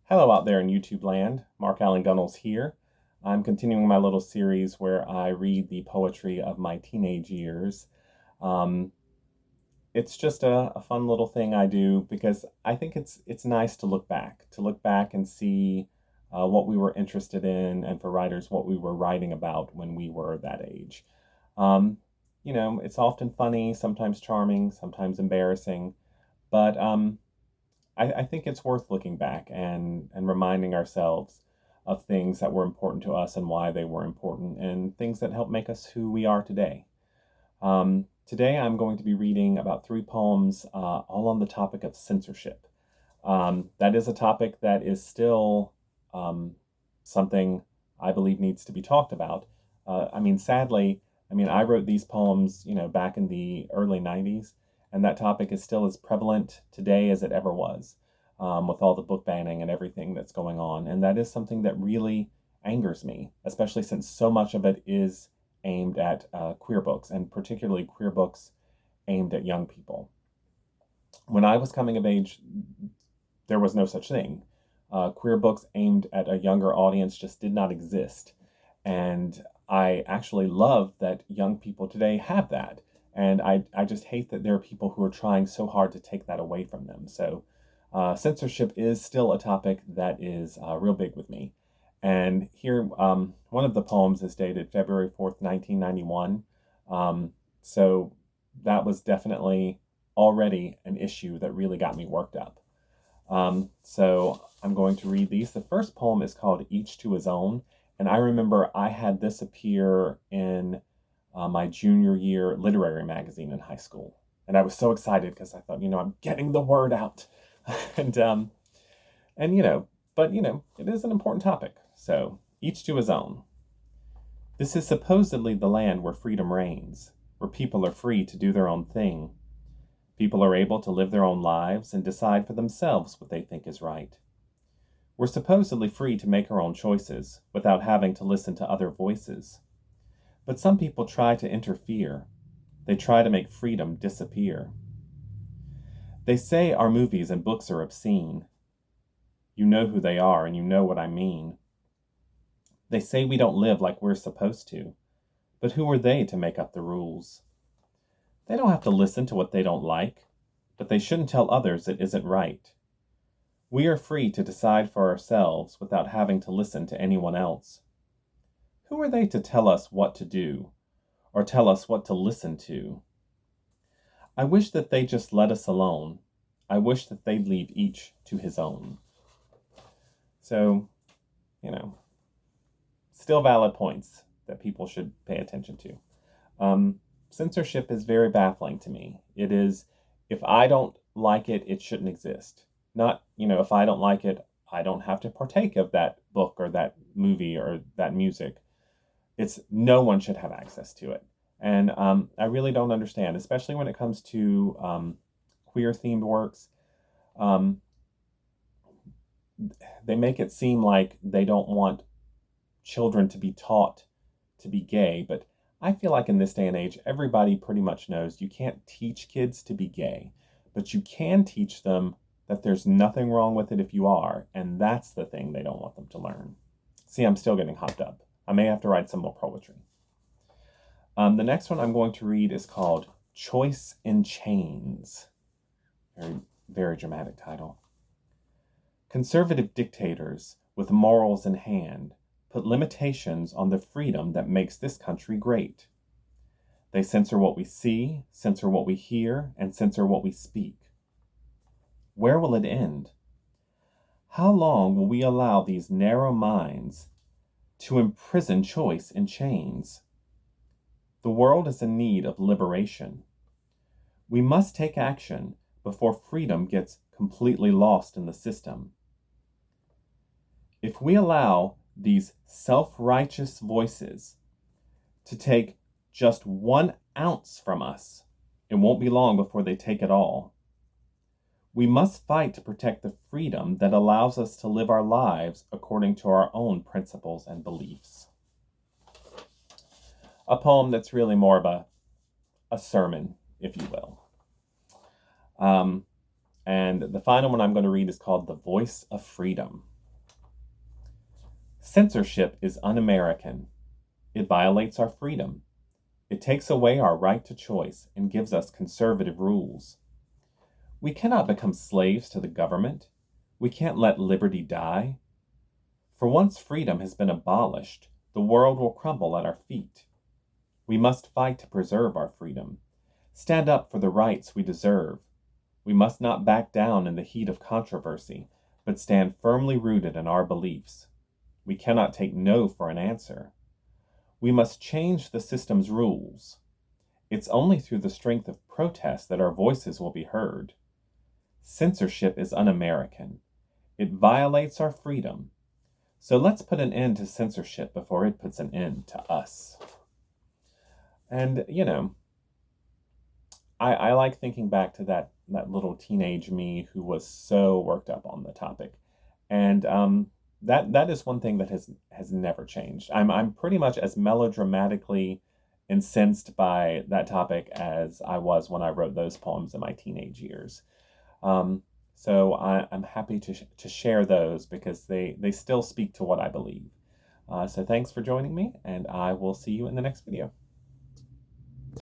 Hello out there in YouTube land. Mark Allen Gunnels here. I'm continuing my little series where I read the poetry of my teenage years. Um, it's just a fun little thing I do because I think it's nice to look back and see what we were interested in, and for writers, what we were writing about when we were that age. Um, it's often funny, sometimes charming, sometimes embarrassing, but I think it's worth looking back and reminding ourselves of things that were important to us and why they were important, and things that help make us who we are today. Today, I'm going to be reading about three poems, all on the topic of censorship. That is a topic that is still um, something I believe needs to be talked about. Sadly, I wrote these poems, back in the early 90s, and that topic is still as prevalent today as it ever was, with all the book banning and everything that's going on. And that is something that really angers me, especially since so much of it is aimed at queer books, and particularly queer books aimed at young people. When I was coming of age, there was no such thing. Queer books aimed at a younger audience just did not exist. And I actually love that young people today have that. And I just hate that there are people who are trying so hard to take that away from them. So censorship is still a topic that is real big with me. And here, one of the poems is dated February 4th, 1991. So that was definitely already an issue that really got me worked up. So I'm going to read these. The first poem is called Each to His Own. And I remember I had this appear in my junior year literary magazine in high school. And I was so excited because I thought, I'm getting the word out. and, um, but it is an important topic. So each to his own. This is supposedly the land where freedom reigns, where people are free to do their own thing. People are able to live their own lives and decide for themselves what they think is right. We're supposedly free to make our own choices without having to listen to other voices. But some people try to interfere. They try to make freedom disappear. They say our movies and books are obscene. You know who they are, and you know what I mean. They say we don't live like we're supposed to. But who are they to make up the rules? They don't have to listen to what they don't like, but they shouldn't tell others it isn't right. We are free to decide for ourselves without having to listen to anyone else. Who are they to tell us what to do, or tell us what to listen to? I wish that they just let us alone. I wish that they'd leave each to his own. So, still valid points that people should pay attention to. Censorship is very baffling to me. It is, if I don't like it, it shouldn't exist. Not, if I don't like it, I don't have to partake of that book or that movie or that music. It's no one should have access to it. And I really don't understand, especially when it comes to queer-themed works. They make it seem like they don't want children to be taught to be gay, but I feel like in this day and age, everybody pretty much knows you can't teach kids to be gay, but you can teach them that there's nothing wrong with it if you are, and that's the thing they don't want them to learn. See, I'm still getting hopped up. I may have to write some more poetry. The next one I'm going to read is called Choice in Chains. Very, very dramatic title. Conservative dictators with morals in hand put limitations on the freedom that makes this country great. They censor what we see, censor what we hear, and censor what we speak. Where will it end? How long will we allow these narrow minds to imprison choice in chains? The world is in need of liberation. We must take action before freedom gets completely lost in the system. If we allow these self-righteous voices to take just 1 ounce from us, it won't be long before they take it all. We must fight to protect the freedom that allows us to live our lives according to our own principles and beliefs. A poem that's really more of a sermon, if you will. And the final one I'm going to read is called The Voice of Freedom. Censorship is un-American. It violates our freedom. It takes away our right to choice and gives us conservative rules. We cannot become slaves to the government. We can't let liberty die. For once freedom has been abolished, the world will crumble at our feet. We must fight to preserve our freedom. Stand up for the rights we deserve. We must not back down in the heat of controversy, but stand firmly rooted in our beliefs. We cannot take no for an answer. We must change the system's rules. It's only through the strength of protest that our voices will be heard. Censorship is un-American. It violates our freedom. So let's put an end to censorship before it puts an end to us. And, I like thinking back to that little teenage me who was so worked up on the topic. And that is one thing that has never changed. I'm pretty much as melodramatically incensed by that topic as I was when I wrote those poems in my teenage years. So I'm happy to share those because they still speak to what I believe. So thanks for joining me, and I will see you in the next video.